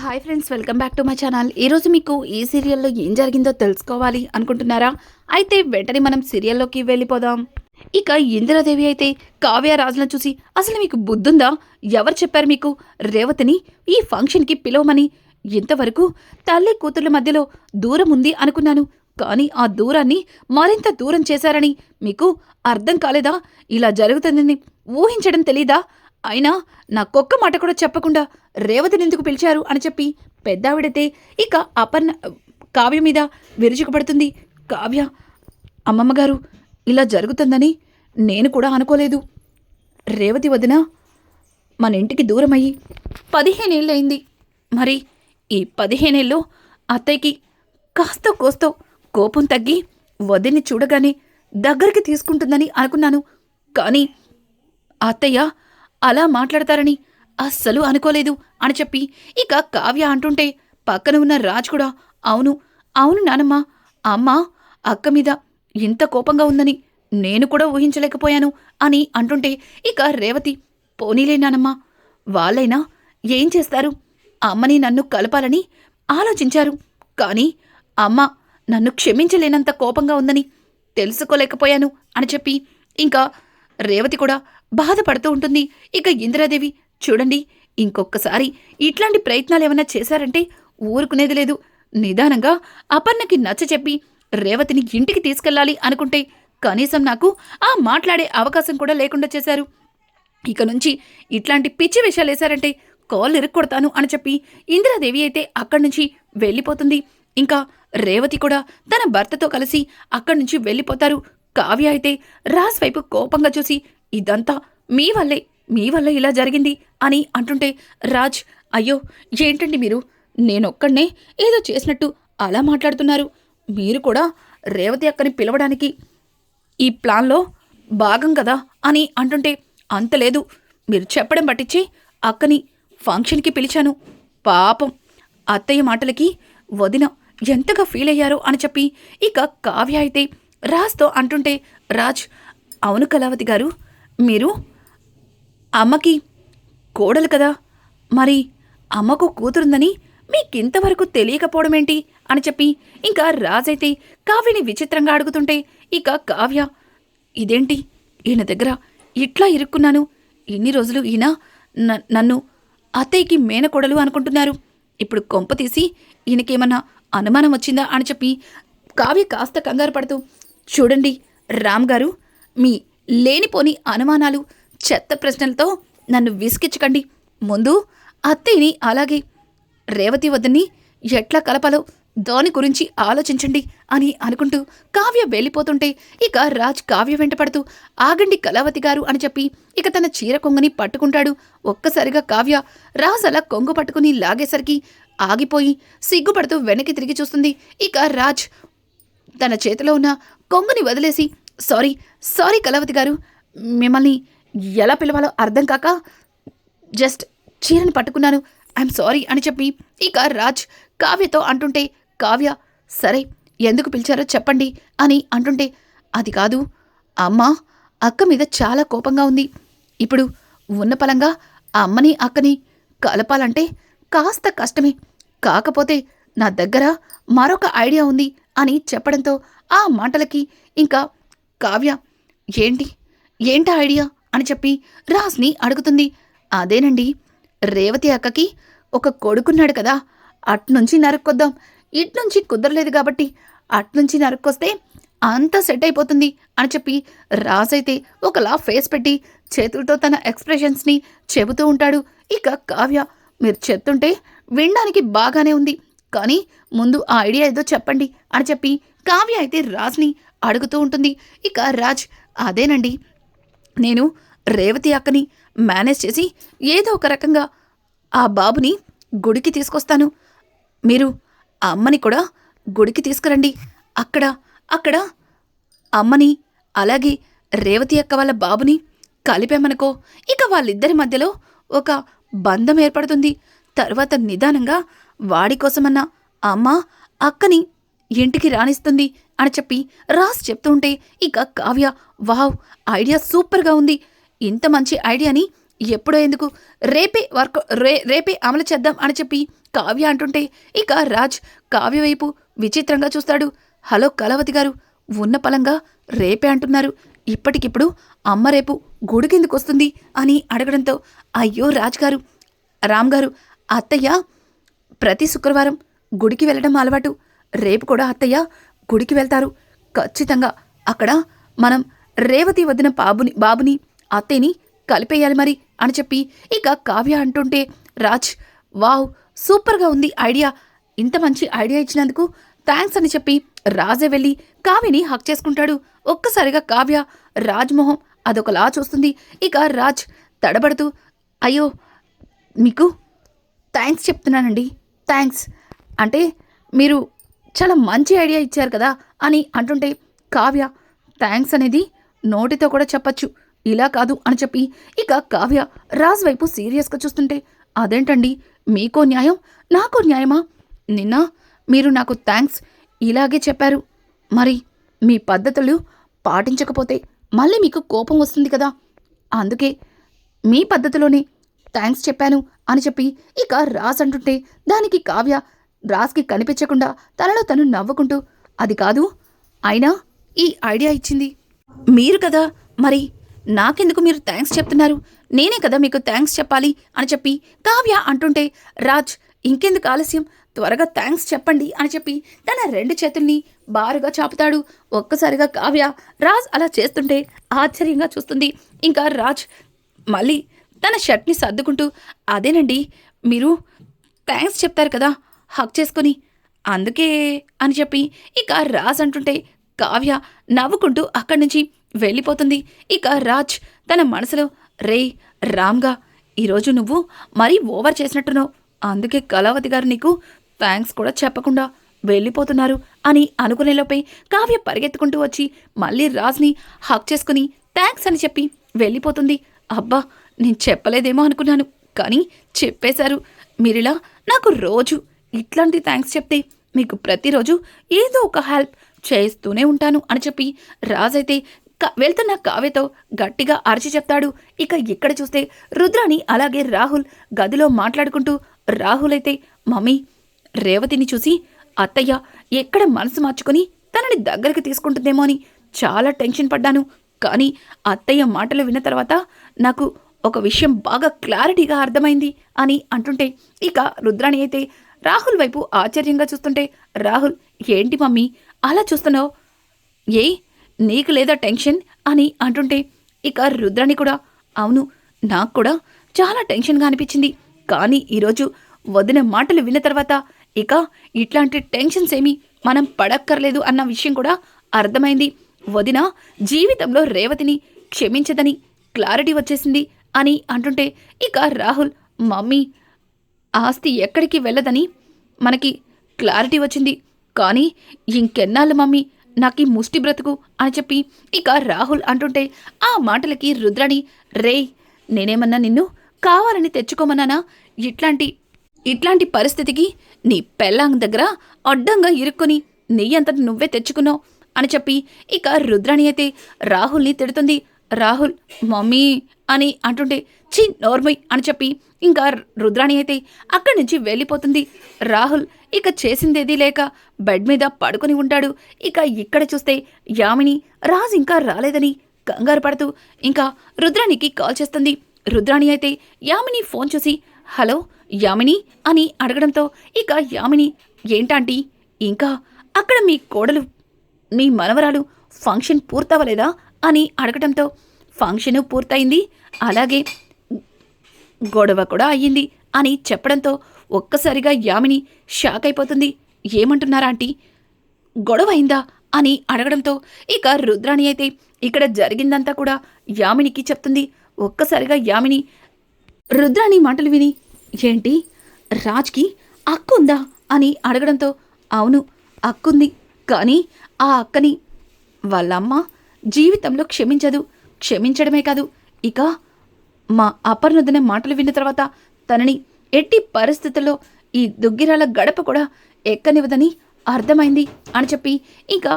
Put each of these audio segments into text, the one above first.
Hi friends, welcome back to my channel. ఈరోజు మీకు ఈ సీరియల్లో ఏం జరిగిందో తెలుసుకోవాలి అనుకుంటున్నారా? అయితే వెంటనే మనం సీరియల్లోకి వెళ్ళిపోదాం. ఇక ఇందిరాదేవి అయితే కావ్య రాజులను చూసి, అసలు మీకు బుద్ధుందా? ఎవరు చెప్పారు మీకు రేవతిని ఈ ఫంక్షన్కి పిలవమని? ఇంతవరకు తల్లి కూతుర్ల మధ్యలో దూరం ఉంది అనుకున్నాను, కానీ ఆ దూరాన్ని మరింత దూరం చేశారని మీకు అర్థం కాలేదా? ఇలా జరుగుతుందని ఊహించడం తెలీదా? అయినా నాకొక్క మాట కూడా చెప్పకుండా రేవతిని ఎందుకు పిలిచారు అని చెప్పి పెద్దావిడైతే ఇక కావ్య మీద విరుచుకుపడుతుంది. కావ్య, అమ్మమ్మగారు, ఇలా జరుగుతుందని నేను కూడా అనుకోలేదు. రేవతి వదిన మన ఇంటికి దూరమయ్యి 15 ఏళ్ళయింది. మరి ఈ 15 ఏళ్ళు అత్తయ్యకి కాస్తో కోస్తో కోపం తగ్గి వదిన్ని చూడగానే దగ్గరికి తీసుకుంటుందని అనుకున్నాను, కానీ అత్తయ్య అలా మాట్లాడతారని అస్సలు అనుకోలేదు అని చెప్పి ఇక కావ్య అంటుంటే పక్కన ఉన్న రాజ్ కూడా అవును అవును నానమ్మ, అమ్మ అక్క మీద ఇంత కోపంగా ఉందని నేను కూడా ఊహించలేకపోయాను అని అంటుంటే ఇక రేవతి, పోనీలే నానమ్మ, వాళ్ళైనా ఏం చేస్తారు? అమ్మని నన్ను కలపాలని ఆలోచించారు, కానీ అమ్మ నన్ను క్షమించలేనంత కోపంగా ఉందని తెలుసుకోలేకపోయాను అని చెప్పి ఇంకా రేవతి కూడా బాధపడుతూ ఉంటుంది. ఇక ఇందిరాదేవి, చూడండి, ఇంకొకసారి ఇట్లాంటి ప్రయత్నాలు ఏమైనా చేశారంటే ఊరుకునేది లేదు. నిదానంగా అపర్ణకి నచ్చచెప్పి రేవతిని ఇంటికి తీసుకెళ్ళాలి అనుకుంటే కనీసం నాకు ఆ మాట్లాడే అవకాశం కూడా లేకుండా చేశారు. ఇక నుంచి ఇట్లాంటి పిచ్చి విషయాలు వేశారంటే కాళ్ళు ఇరుక్కొడతాను అని చెప్పి ఇందిరాదేవి అయితే అక్కడి నుంచి వెళ్ళిపోతుంది. ఇంకా రేవతి కూడా తన భర్తతో కలిసి అక్కడి నుంచి వెళ్ళిపోతారు. కావ్య అయితే రాజ్ వైపు కోపంగా చూసి, ఇదంతా మీ వల్ల ఇలా జరిగింది అని అంటుంటే రాజ్, అయ్యో ఏంటండి మీరు, నేనొక్కడనే ఏదో చేసినట్టు అలా మాట్లాడుతున్నారు? మీరు కూడా రేవతి అక్కని పిలవడానికి ఈ ప్లాన్లో భాగం కదా అని అంటుంటే, అంతలేదు, మీరు చెప్పడం పట్టించి అక్కని ఫంక్షన్కి పిలిచాను. పాపం అత్తయ్య మాటలకి వదిన ఎంతగా ఫీల్ అయ్యారో అని చెప్పి ఇక కావ్య అయితే రాజ్తో అంటుంటే రాజ్, అవును కళావతి గారు, మీరు అమ్మకి కోడలు కదా, మరి అమ్మకు కూతురుందని మీకింతవరకు తెలియకపోవడమేంటి అని చెప్పి ఇంకా రాజైతే కావ్యని విచిత్రంగా అడుగుతుంటే ఇక కావ్య, ఇదేంటి ఈయన దగ్గర ఇట్లా ఇరుక్కున్నాను, ఇన్ని రోజులు ఈయన నన్ను అత్తయ్యకి మేనకోడలు అనుకుంటున్నారు, ఇప్పుడు కొంప తీసి ఈయనకేమన్నా అనుమానం వచ్చిందా అని చెప్పి కావ్య కాస్త కంగారు పడుతూ, చూడండి రామ్ గారు, మీ లేనిపోని అనుమానాలు, చెత్త ప్రశ్నలతో నన్ను విసిగించకండి. ముందు అత్తయ్యని అలాగే రేవతి వద్దని ఎట్లా కలపాలో దాని గురించి ఆలోచించండి అని అనుకుంటూ కావ్య వెళ్ళిపోతుంటే ఇక రాజ్ కావ్య వెంట పడుతూ, ఆగండి కళావతి గారు అని చెప్పి ఇక తన చీర కొంగుని పట్టుకుంటాడు. ఒక్కసారిగా కావ్య రాజ్ అలా కొంగు పట్టుకుని లాగేసరికి ఆగిపోయి సిగ్గుపడుతూ వెనక్కి తిరిగి చూస్తుంది. ఇక రాజ్ తన చేతిలో ఉన్న కొంగుని వదిలేసి, సారీ కళావతి గారు, మిమ్మల్ని ఎలా పిలవాలో అర్థం కాక జస్ట్ చీరని పట్టుకున్నాను, ఐఎమ్ సారీ అని చెప్పి ఇక రాజ్ కావ్యతో అంటుంటే కావ్య, సరే ఎందుకు పిలిచారో చెప్పండి అని అంటుంటే, అది కాదు అమ్మ అక్క మీద చాలా కోపంగా ఉంది. ఇప్పుడు ఉన్న పలంగా అమ్మని అక్కని కలపాలంటే కాస్త కష్టమే, కాకపోతే నా దగ్గర మరొక ఐడియా ఉంది అని చెప్పడంతో ఆ మాటలకి ఇంకా కావ్య, ఏంటా ఐడియా అని చెప్పి రాజ్ని అడుగుతుంది. అదేనండి, రేవతి అక్కకి ఒక కొడుకున్నాడు కదా, అట్నుంచి నరుక్కొద్దాం, ఇట్నుంచి కుదరలేదు కాబట్టి అట్నుంచి నరుక్కొస్తే అంతా సెట్ అయిపోతుంది అని చెప్పి రాజైతే ఒకలా ఫేస్ పెట్టి చేతులతో తన ఎక్స్ప్రెషన్స్ని చెబుతూ ఉంటాడు. ఇక కావ్య, మీరు చెప్తుంటే వినడానికి బాగానే ఉంది, కానీ ముందు ఆ ఐడియా ఏదో చెప్పండి అని చెప్పి కావ్య అయితే రాజ్ని అడుగుతూ ఉంటుంది. ఇక రాజ్, అదేనండి, నేను రేవతి అక్కని మేనేజ్ చేసి ఏదో ఒక రకంగా ఆ బాబుని గుడికి తీసుకొస్తాను, మీరు అమ్మని కూడా గుడికి తీసుకురండి, అక్కడ అమ్మని అలాగే రేవతి అక్క వాళ్ళ బాబుని కలిపామనుకో, ఇక వాళ్ళిద్దరి మధ్యలో ఒక బంధం ఏర్పడుతుంది. తర్వాత నిదానంగా వాడి కోసమన్నా అమ్మ అక్కని ఇంటికి రాణిస్తుంది అని చెప్పి రాజ్ చెప్తుంటే ఇక కావ్య, వావ్, ఐడియా సూపర్గా ఉంది, ఇంత మంచి ఐడియాని ఎప్పుడో ఎందుకు, రేపే అమలు చేద్దాం అని చెప్పి కావ్య అంటుంటే ఇక రాజ్ కావ్య వైపు విచిత్రంగా చూస్తాడు. హలో కళావతి గారు, ఉన్న పలంగా రేపే అంటున్నారు, ఇప్పటికిప్పుడు అమ్మ రేపు గుడికెందుకు వస్తుంది అని అడగడంతో అయ్యో రామ్ గారు, అత్తయ్య ప్రతి శుక్రవారం గుడికి వెళ్ళడం అలవాటు, రేపు కూడా అత్తయ్య గుడికి వెళ్తారు, ఖచ్చితంగా అక్కడ మనం రేవతి వదిన బాబుని అత్తయ్యని కలిపేయాలి మరి అని చెప్పి ఇక కావ్య అంటుంటే రాజ్ వావ్ సూపర్గా ఉంది ఐడియా, ఇంత మంచి ఐడియా ఇచ్చినందుకు థ్యాంక్స్ అని చెప్పి రాజే వెళ్ళి కావ్యని హక్ చేసుకుంటాడు. ఒక్కసారిగా కావ్య రాజ్ మొహం అదొకలా చూస్తుంది. ఇక రాజ్ తడబడుతూ అయ్యో మీకు థ్యాంక్స్ చెప్తున్నానండి, థ్యాంక్స్ అంటే మీరు చాలా మంచి ఐడియా ఇచ్చారు కదా అని అంటుంటే కావ్య థ్యాంక్స్ అనేది నోటితో కూడా చెప్పచ్చు, ఇలా కాదు అని చెప్పి ఇక కావ్య రాజ్ వైపు సీరియస్గా చూస్తుంటే అదేంటండి మీకో న్యాయం నాకో న్యాయమా, నిన్న మీరు నాకు థ్యాంక్స్ ఇలాగే చెప్పారు, మరి మీ పద్ధతులు పాటించకపోతే మళ్ళీ మీకు కోపం వస్తుంది కదా, అందుకే మీ పద్ధతిలోనే థ్యాంక్స్ చెప్పాను అని చెప్పి ఇక రాజ్ అంటుంటే దానికి కావ్య రాజ్కి కనిపించకుండా తనలో తను నవ్వుకుంటూ అది కాదు, అయినా ఈ ఐడియా ఇచ్చింది మీరు కదా, మరి నాకెందుకు మీరు థ్యాంక్స్ చెప్తున్నారు, నేనే కదా మీకు థ్యాంక్స్ చెప్పాలి అని చెప్పి కావ్య అంటుంటే రాజ్ ఇంకెందుకు ఆలస్యం, త్వరగా థ్యాంక్స్ చెప్పండి అని చెప్పి తన 2 చేతుల్ని బారుగా చాపుతాడు. ఒక్కసారిగా కావ్య రాజ్ అలా చేస్తుంటే ఆశ్చర్యంగా చూస్తుంది. ఇంకా రాజ్ మళ్ళీ తన షర్ట్ని సర్దుకుంటూ అదేనండి మీరు థ్యాంక్స్ చెప్తారు కదా హక్ చేసుకొని, అందుకే అని చెప్పి ఇక రాజ్ అంటుంటే కావ్య నవ్వుకుంటూ అక్కడి నుంచి వెళ్ళిపోతుంది. ఇక రాజ్ తన మనసులో రామ్గా ఈరోజు నువ్వు మరీ ఓవర్ చేసినట్టున్నావు, అందుకే కళావతి గారు నీకు థ్యాంక్స్ కూడా చెప్పకుండా వెళ్ళిపోతున్నారు అని అనుకునేలోపే కావ్య పరిగెత్తుకుంటూ వచ్చి మళ్ళీ రాజ్ని హక్ చేసుకుని థ్యాంక్స్ అని చెప్పి వెళ్ళిపోతుంది. అబ్బా నేను చెప్పలేదేమో అనుకున్నాను, కానీ చెప్పేశారు, మీరిలా నాకు రోజు ఇట్లాంటి థ్యాంక్స్ చెప్తే మీకు ప్రతిరోజు ఏదో ఒక హెల్ప్ చేస్తూనే ఉంటాను అని చెప్పి రాజైతే వెళ్తున్న కావ్యతో గట్టిగా అరిచి చెప్తాడు. ఇక ఇక్కడ చూస్తే రుద్రాని అలాగే రాహుల్ గదిలో మాట్లాడుకుంటూ రాహుల్ అయితే మమ్మీ రేవతిని చూసి అత్తయ్య ఎక్కడ మనసు మార్చుకొని తనని దగ్గరికి తీసుకుంటుందేమో అని చాలా టెన్షన్ పడ్డాను, కానీ అత్తయ్య మాటలు విన్న తర్వాత నాకు ఒక విషయం బాగా క్లారిటీగా అర్థమైంది అని అంటుంటే ఇక రుద్రాణి అయితే రాహుల్ వైపు ఆశ్చర్యంగా చూస్తుంటే రాహుల్ ఏంటి మమ్మీ అలా చూస్తున్నావు, నీకు లేదా టెన్షన్ అని అంటుంటే ఇక రుద్రాణి కూడా అవును నాకు కూడా చాలా టెన్షన్గా అనిపించింది, కానీ ఈరోజు వదిన మాటలు విన్న తర్వాత ఇక ఇట్లాంటి టెన్షన్స్ ఏమీ మనం పడక్కర్లేదు అన్న విషయం కూడా అర్థమైంది, వదిన జీవితంలో రేవతిని క్షమించదని క్లారిటీ వచ్చేసింది అని అంటుంటే ఇక రాహుల్ మమ్మీ ఆస్తి ఎక్కడికి వెళ్ళదని మనకి క్లారిటీ వచ్చింది, కానీ ఇంకెన్నాళ్ళు మమ్మీ నాకు ఈ ముష్టి బ్రతుకు అని చెప్పి ఇక రాహుల్ అంటుంటే ఆ మాటలకి రుద్రాణి నేనేమన్నా నిన్ను కావాలని తెచ్చుకోమన్నానా, ఇట్లాంటి పరిస్థితికి నీ పెళ్ళాంగ్ దగ్గర అడ్డంగా ఇరుక్కొని నీ అంతటి నువ్వే తెచ్చుకున్నావు అని చెప్పి ఇక రుద్రాణి అయితే రాహుల్ని తిడుతుంది. రాహుల్ మమ్మీ అని అంటుంటే నోర్మయ్ అని చెప్పి ఇంకా రుద్రాణి అయితే అక్కడి నుంచి వెళ్ళిపోతుంది. రాహుల్ ఇక చేసిందేదీ లేక బెడ్ మీద పడుకొని ఉంటాడు. ఇక ఇక్కడ చూస్తే యామిని రాజ్ ఇంకా రాలేదని కంగారు పడుతూ ఇంకా రుద్రాణికి కాల్ చేస్తుంది. రుద్రాణి అయితే యామిని ఫోన్ చూసి హలో యామిని అని అడగడంతో ఇక యామిని ఏంటంటీ ఇంకా అక్కడ మీ కోడలు మీ మనవరాలు ఫంక్షన్ పూర్తవలేదా అని అడగడంతో ఫంక్షను పూర్తయింది, అలాగే గొడవ కూడా అయ్యింది అని చెప్పడంతో ఒక్కసారిగా యామిని షాక్ అయిపోతుంది. ఏమంటున్నారా ఆంటీ, గొడవ అయిందా అని అడగడంతో ఇక రుద్రాణి అయితే ఇక్కడ జరిగిందంతా కూడా యామినికి చెప్తుంది. ఒక్కసారిగా యామిని రుద్రాణి మాటలు విని ఏంటి రాజ్కి అక్కుందా అని అడగడంతో అవును అక్కుంది, కానీ ఆ అక్కని వాళ్ళమ్మ జీవితంలో క్షమించడమే కాదు ఇక మా అపర్ణొదిన మాటలు విన్న తర్వాత తనని ఎట్టి పరిస్థితుల్లో ఈ దుగ్గిరాల గడప కూడా ఎక్కనివ్వదని అర్థమైంది అని చెప్పి ఇంకా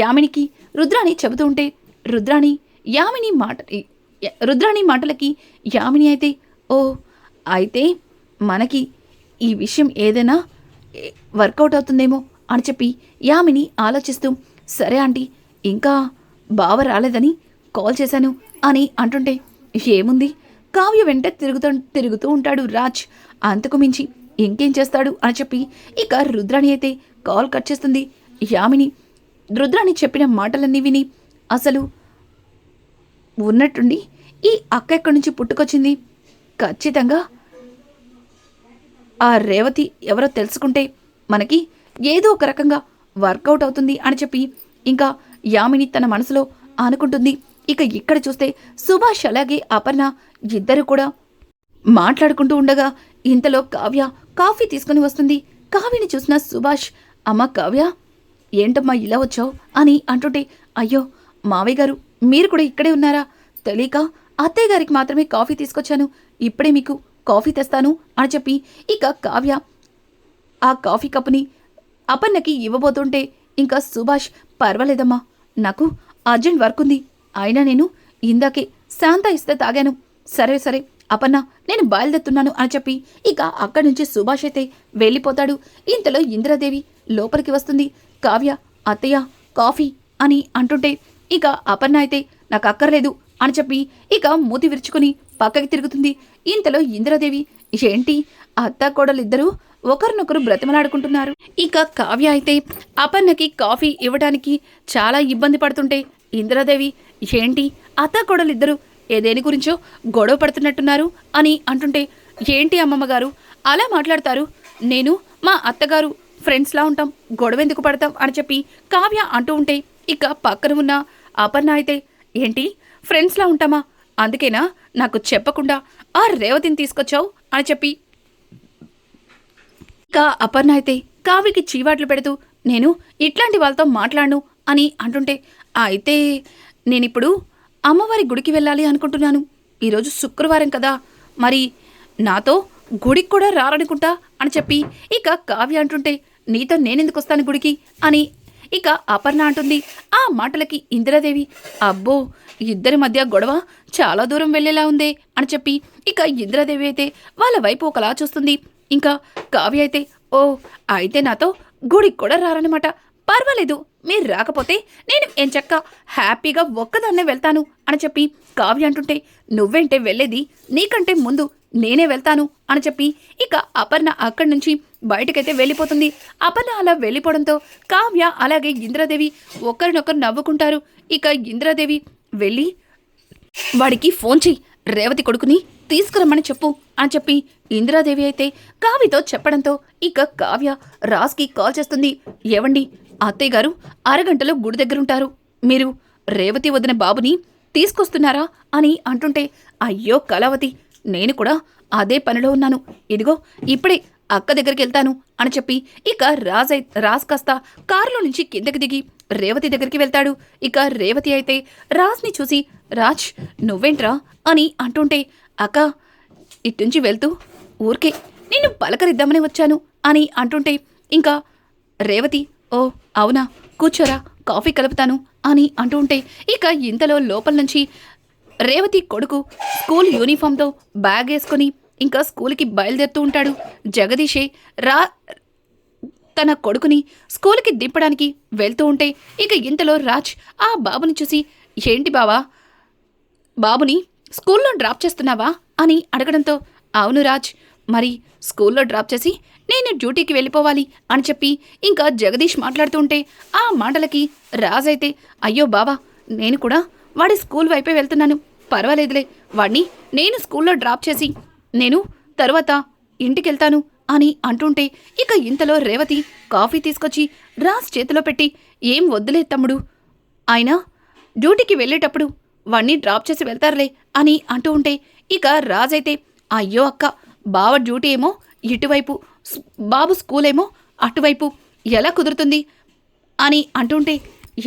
యామినికి రుద్రాణి చెబుతూ ఉంటే రుద్రాణి రుద్రాణి మాటలకి యామిని అయితే ఓ అయితే మనకి ఈ విషయం ఏదైనా వర్కౌట్ అవుతుందేమో అని చెప్పి యామిని ఆలోచిస్తూ సరే ఆంటీ ఇంకా బావ రాలేదని కాల్ చేశాను అని అంటుంటే ఏముంది కావ్య వెంట తిరుగుతూ ఉంటాడు రాజ్, అంతకు మించి ఇంకేం చేస్తాడు అని చెప్పి ఇక రుద్రాణి అయితే కాల్ కట్ చేస్తుంది. యామిని రుద్రాణి చెప్పిన మాటలన్నీ విని అసలు ఉన్నట్టుండి ఈ అక్క ఎక్కడి నుంచి పుట్టుకొచ్చింది, ఖచ్చితంగా ఆ రేవతి ఎవరో తెలుసుకుంటే మనకి ఏదో ఒక రకంగా వర్కౌట్ అవుతుంది అని చెప్పి ఇంకా యామిని తన మనసులో అనుకుంటుంది. ఇక ఇక్కడ చూస్తే సుభాష్ అలాగే అపర్ణ ఇద్దరు కూడా మాట్లాడుకుంటూ ఉండగా ఇంతలో కావ్య కాఫీ తీసుకుని వస్తుంది. కావ్యని చూసిన సుభాష్ అమ్మ కావ్య ఏంటమ్మా ఇలా వచ్చావు అని అంటుంటే అయ్యో మావయ్య గారు మీరు కూడా ఇక్కడే ఉన్నారా, తెలియక అత్తయ్య గారికి మాత్రమే కాఫీ తీసుకొచ్చాను, ఇప్పుడే మీకు కాఫీ తెస్తాను అని చెప్పి ఇక కావ్య ఆ కాఫీ కప్పుని అపర్ణకి ఇవ్వబోతుంటే ఇంకా సుభాష్ పర్వాలేదమ్మా నాకు అర్జెంట్ వర్క్ ఉంది, అయినా నేను ఇందాకే శాంత ఇస్తే తాగాను, సరే సరే అపర్ణ నేను బయలుదేరుతున్నాను అని చెప్పి ఇక అక్కడి నుంచి సుభాష్ అయితే వెళ్ళిపోతాడు. ఇంతలో ఇందిరాదేవి లోపలికి వస్తుంది. కావ్య అత్తయ్య కాఫీ అని అంటుంటే ఇక అపర్ణ అయితే నాకు అక్కర్లేదు అని చెప్పి ఇక మూతి విరుచుకుని పక్కకి తిరుగుతుంది. ఇంతలో ఇందిరాదేవి ఏంటి అత్త కోడలిద్దరూ ఒకరినొకరు బ్రతిమలాడుకుంటున్నారు. ఇక కావ్య అయితే అపర్ణకి కాఫీ ఇవ్వడానికి చాలా ఇబ్బంది పడుతుంటే ఇందిరాదేవి ఏంటి అత్త కోడలిద్దరూ ఏదేని గురించో గొడవ పడుతున్నట్టున్నారు అని అంటుంటే ఏంటి అమ్మమ్మగారు అలా మాట్లాడతారు, నేను మా అత్తగారు ఫ్రెండ్స్లా ఉంటాం, గొడవ ఎందుకు పడతాం అని చెప్పి కావ్య అంటూ ఉంటే ఇక పక్కన ఉన్న అపర్ణ అయితే ఏంటి ఫ్రెండ్స్లా ఉంటామా, అందుకేనా నాకు చెప్పకుండా ఆ రేవతిని తీసుకొచ్చావు అని చెప్పి ఇక అపర్ణ అయితే కావ్యకి చీవాట్లు పెడుతూ నేను ఇట్లాంటి వాళ్ళతో మాట్లాడను అని అంటుంటే అయితే నేనిప్పుడు అమ్మవారి గుడికి వెళ్ళాలి అనుకుంటున్నాను, ఈరోజు శుక్రవారం కదా, మరి నాతో గుడికి కూడా రారనుకుంటా అని చెప్పి ఇక కావ్య అంటుంటే నీతో నేనెందుకు వస్తాను గుడికి అని ఇక అపర్ణ అంటుంది. ఆ మాటలకి ఇందిరాదేవి అబ్బో ఇద్దరి మధ్య గొడవ చాలా దూరం వెళ్ళేలా ఉందే అని చెప్పి ఇక ఇందిరాదేవి అయితే వాళ్ళ వైపు ఒకలా చూస్తుంది. ఇంకా కావ్య అయితే ఓ అయితే నాతో గుడికి కూడా రారనమాట, పర్వాలేదు మీరు రాకపోతే నేను ఎంచక్క హ్యాపీగా ఒక్కదాన్నే వెళ్తాను అని చెప్పి కావ్య అంటుంటే నువ్వేంటే వెళ్ళేది, నీకంటే ముందు నేనే వెళ్తాను అని చెప్పి ఇక అపర్ణ అక్కడి నుంచి బయటకైతే వెళ్ళిపోతుంది. అపర్ణ అలా వెళ్ళిపోవడంతో కావ్య అలాగే ఇందిరాదేవి ఒకరినొకరు నవ్వుకుంటారు. ఇక ఇందిరాదేవి వెళ్ళి వాడికి ఫోన్ చెయ్యి, రేవతి కొడుకుని తీసుకురమ్మని చెప్పు అని చెప్పి ఇందిరాదేవి అయితే కావ్యతో చెప్పడంతో ఇక కావ్య రాజ్కి కాల్ చేస్తుంది. ఏవండి అత్తయ్య గారు అరగంటలో గుడి దగ్గరుంటారు, మీరు రేవతి వదిన బాబుని తీసుకొస్తున్నారా అని అంటుంటే అయ్యో కళావతి నేను కూడా అదే పనిలో ఉన్నాను, ఇదిగో ఇప్పుడే అక్క దగ్గరికి వెళ్తాను అని చెప్పి ఇక రాజ్ కాస్త కారులో నుంచి కిందకి దిగి రేవతి దగ్గరికి వెళ్తాడు. ఇక రేవతి అయితే రాజ్ని చూసి రాజ్ నువ్వేంట్రా అని అంటుంటే అక్క ఇట్నుంచి వెళ్తూ ఊరికే నిన్ను పలకరిద్దామని వచ్చాను అని అంటుంటే ఇంకా రేవతి ఓ అవునా కూర్చోరా కాఫీ కలుపుతాను అని అంటూ ఉంటే ఇక ఇంతలో లోపల నుంచి రేవతి కొడుకు స్కూల్ యూనిఫామ్తో బ్యాగ్ వేసుకొని ఇంకా స్కూల్కి బయలుదేరుతూ ఉంటాడు. జగదీషే తన కొడుకుని స్కూల్కి దింపడానికి వెళ్తూ ఉంటే ఇక ఇంతలో రాజ్ ఆ బాబుని చూసి ఏంటి బావా బాబుని స్కూల్లో డ్రాప్ చేస్తున్నావా అని అడగడంతో అవును రాజ్, మరి స్కూల్లో డ్రాప్ చేసి నేను డ్యూటీకి వెళ్ళిపోవాలి అని చెప్పి ఇంకా జగదీష్ మాట్లాడుతూ ఉంటే ఆ మాటలకి రాజ్ అయితే అయ్యో బావా నేను కూడా వాడి స్కూల్ వైపే వెళ్తున్నాను, పర్వాలేదులే వాడిని నేను స్కూల్లో డ్రాప్ చేసి నేను తర్వాత ఇంటికి వెళ్తాను అని అంటుంటే ఇక ఇంతలో రేవతి కాఫీ తీసుకొచ్చి రాజ్ చేతిలో పెట్టి ఏం వద్దులే తమ్ముడు, ఆయన డ్యూటీకి వెళ్ళేటప్పుడు వాణ్ణి డ్రాప్ చేసి వెళ్తారులే అని అంటూ ఉంటే ఇక రాజ్ అయితే అయ్యో అక్క బావ డ్యూటీ ఏమో ఇటువైపు బాబు స్కూల్ ఏమో అటువైపు ఎలా కుదురుతుంది అని అంటుంటే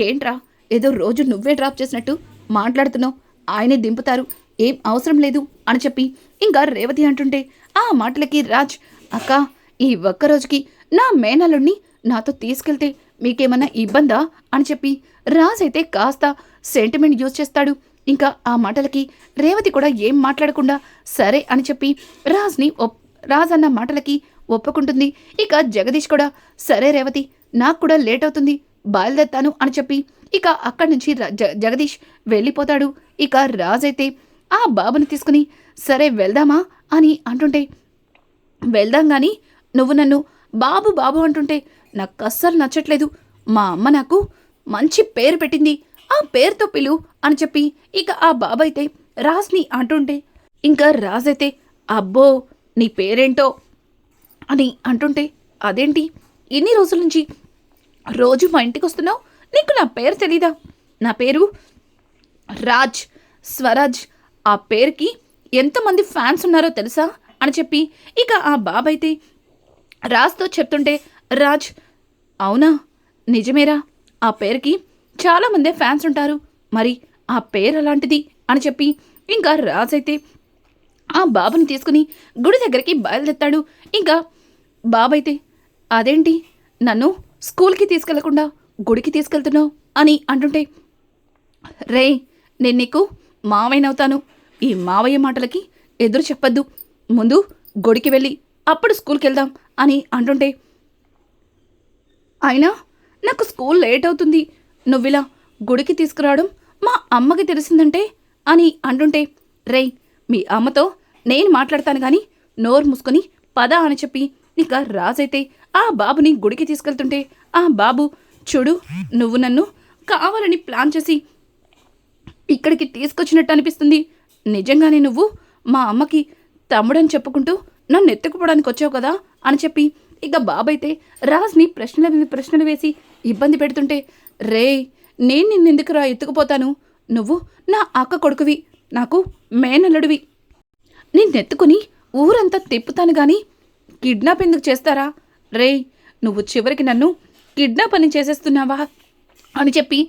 ఏంట్రా ఏదో రోజు నువ్వే డ్రాప్ చేసినట్టు మాట్లాడుతున్నావు, ఆయనే దింపుతారు ఏం అవసరం లేదు అని చెప్పి ఇంకా రేవతి అంటుంటే ఆ మాటలకి రాజ్ అక్క ఈ ఒక్కరోజుకి నా మేనల్లుణ్ణి నాతో తీసుకెళ్తే మీకేమన్నా ఇబ్బందా అని చెప్పి రాజ్ అయితే కాస్త సెంటిమెంట్ యూజ్ చేస్తాడు. ఇంకా ఆ మాటలకి రేవతి కూడా ఏం మాట్లాడకుండా సరే అని చెప్పి రాజ్ అన్న మాటలకి ఒప్పుకుంటుంది. ఇక జగదీష్ కూడా సరే రేవతి, నాకు కూడా లేట్ అవుతుంది, బయలుదేరుతాను అని చెప్పి ఇక అక్కడి నుంచి జగదీష్ వెళ్ళిపోతాడు. ఇక రాజ్ అయితే ఆ బాబుని తీసుకుని సరే వెళ్దామా అని అంటుంటే, వెళ్దాం గాని నువ్వు నన్ను బాబు బాబు అంటుంటే నాకు అస్సలు నచ్చట్లేదు. మా అమ్మ నాకు మంచి పేరు పెట్టింది, ఆ పేరుతో పిలు అని చెప్పి ఇక ఆ బాబు అయితే రాజ్ని అంటుంటే, ఇంకా రాజైతే అబ్బో నీ పేరేంటో అని అంటుంటే, అదేంటి ఇన్ని రోజుల నుంచి రోజు మా ఇంటికి వస్తున్నావు, నీకు నా పేరు తెలీదా? నా పేరు రాజ్, స్వరాజ్. ఆ పేరుకి ఎంతమంది ఫ్యాన్స్ ఉన్నారో తెలుసా అని చెప్పి ఇక ఆ బాబైతే రాజ్తో చెప్తుంటే, రాజ్ అవునా, నిజమేరా, ఆ పేరుకి చాలామందే ఫ్యాన్స్ ఉంటారు, మరి ఆ పేరు అలాంటిది అని చెప్పి ఇంకా రాజ్ అయితే ఆ బాబుని తీసుకుని గుడి దగ్గరికి బయలుదేరుతాడు. ఇంకా బాబైతే అదేంటి నన్ను స్కూల్కి తీసుకెళ్లకుండా గుడికి తీసుకెళ్తున్నావు అని అంటుంటే, రే నేను నీకు మావయ్యనవుతాను, ఈ మావయ్య మాటలకి ఎదురు చెప్పద్దు, ముందు గుడికి వెళ్ళి అప్పుడు స్కూల్కి వెళ్దాం అని అంటుంటే, అయినా నాకు స్కూల్ లేట్ అవుతుంది, నువ్విలా గుడికి తీసుకురావడం మా అమ్మకి తెలిసిందంటే అని అంటుంటే, రే మీ అమ్మతో నేను మాట్లాడతాను కానీ నోరు మూసుకొని పద అని చెప్పి ఇక రాజైతే ఆ బాబుని గుడికి తీసుకెళ్తుంటే, ఆ బాబు చూడు నువ్వు నన్ను కావాలని ప్లాన్ చేసి ఇక్కడికి తీసుకొచ్చినట్టు అనిపిస్తుంది, నిజంగానే నువ్వు మా అమ్మకి తమ్ముడని చెప్పుకుంటూ నన్ను ఎత్తుకుపోవడానికి వచ్చావు కదా అని చెప్పి ఇక బాబైతే రాజ్ని ప్రశ్నలు వేసి ఇబ్బంది పెడుతుంటే, రే నేను నిన్నెందుకురా ఎత్తుకుపోతాను, నువ్వు నా అక్క కొడుకువి, నాకు మేనల్లుడివి, నిన్నెత్తుకుని ఊరంతా తిప్పుతాను గాని కిడ్నాప్ ఎందుకు చేస్తారా? రే నువ్వు చివరికి నన్ను కిడ్నాప్ అని చేసేస్తున్నావా అని చెప్పి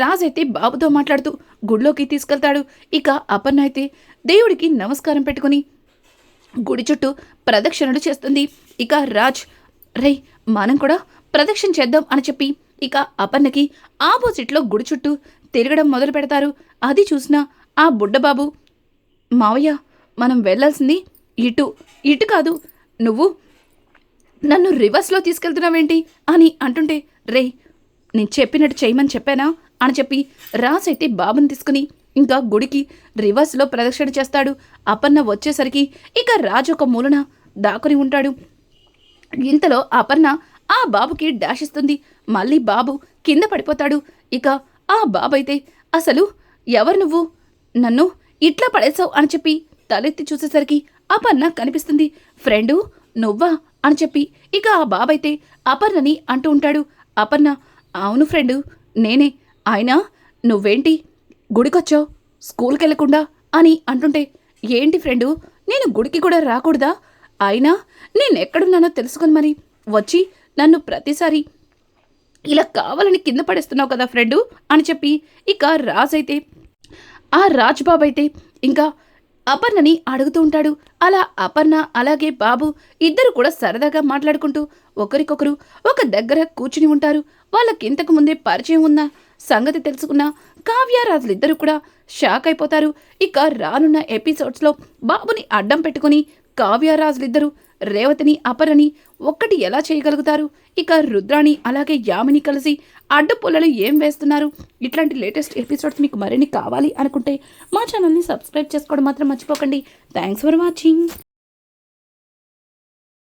రాజ్ అయితే బాబుతో మాట్లాడుతూ గుడిలోకి తీసుకెళ్తాడు. ఇక అపర్ణ అయితే దేవుడికి నమస్కారం పెట్టుకుని గుడి చుట్టూ ప్రదక్షిణలు చేస్తుంది. ఇక రాజ్ రే మనం కూడా ప్రదక్షిణ చేద్దాం అని చెప్పి ఇక అపర్ణకి ఆపోజిట్లో గుడి చుట్టూ తిరగడం మొదలు పెడతారు. అది చూసిన ఆ బుడ్డబాబు, మావయ్య మనం వెళ్ళాల్సింది ఇటు కాదు, నువ్వు నన్ను రివర్స్లో తీసుకెళ్తున్నావేంటి అని అంటుంటే, రే నేను చెప్పినట్టు చేయమని చెప్పానా అని చెప్పి రాజ్ అయితే బాబుని తీసుకుని ఇంకా గుడికి రివర్స్లో ప్రదక్షిణ చేస్తాడు. అపర్ణ వచ్చేసరికి ఇక రాజు ఒక మూలన దాక్కుని ఉంటాడు. ఇంతలో అపర్ణ ఆ బాబుకి డాష్ ఇస్తుంది. మళ్ళీ బాబు కింద పడిపోతాడు. ఇక ఆ బాబైతే అసలు ఎవరు నువ్వు, నన్ను ఇట్లా పడేసావు అని చెప్పి తలెత్తి చూసేసరికి అపర్ణ కనిపిస్తుంది. ఫ్రెండు నువ్వా అని చెప్పి ఇక ఆ బాబైతే అపర్ణని అంటూ ఉంటాడు. అపర్ణ అవును ఫ్రెండు నేనే, అయినా నువ్వేంటి గుడికొచ్చావు స్కూల్కి వెళ్ళకుండా అని అంటుంటే, ఏంటి ఫ్రెండు నేను గుడికి కూడా రాకూడదా, అయినా నేనెక్కడున్నానో తెలుసుకొని మరి వచ్చి నన్ను ప్రతిసారి ఇలా కావాలని కింద పడేస్తున్నావు కదా ఫ్రెండు అని చెప్పి ఇక రాజ్ అయితే ఆ రాజ్ బాబు అయితే ఇంకా అపర్ణని అడుగుతూ ఉంటాడు. అలా అపర్ణ అలాగే బాబు ఇద్దరు కూడా సరదాగా మాట్లాడుకుంటూ ఒకరికొకరు ఒక దగ్గర కూర్చుని ఉంటారు. వాళ్ళకి ఇంతకు ముందే పరిచయం ఉన్న సంగతి తెలుసుకున్న కావ్యరాజులిద్దరూ కూడా షాక్ అయిపోతారు. ఇక రానున్న ఎపిసోడ్స్లో బాబుని అడ్డం పెట్టుకుని కావ్యరాజులిద్దరూ రేవతిని అపర్ణని ఒక్కటి ఎలా చేయగలుగుతారు, ఇక రుద్రాణి అలాగే యామిని కలిసి అడ్డుపుల్లలు ఏం వేస్తున్నారు, ఇట్లాంటి లేటెస్ట్ ఎపిసోడ్స్ మీకు మరిన్ని కావాలి అనుకుంటే మా ఛానల్ని సబ్స్క్రైబ్ చేసుకోవడం మాత్రం మర్చిపోకండి. Thanks for watching.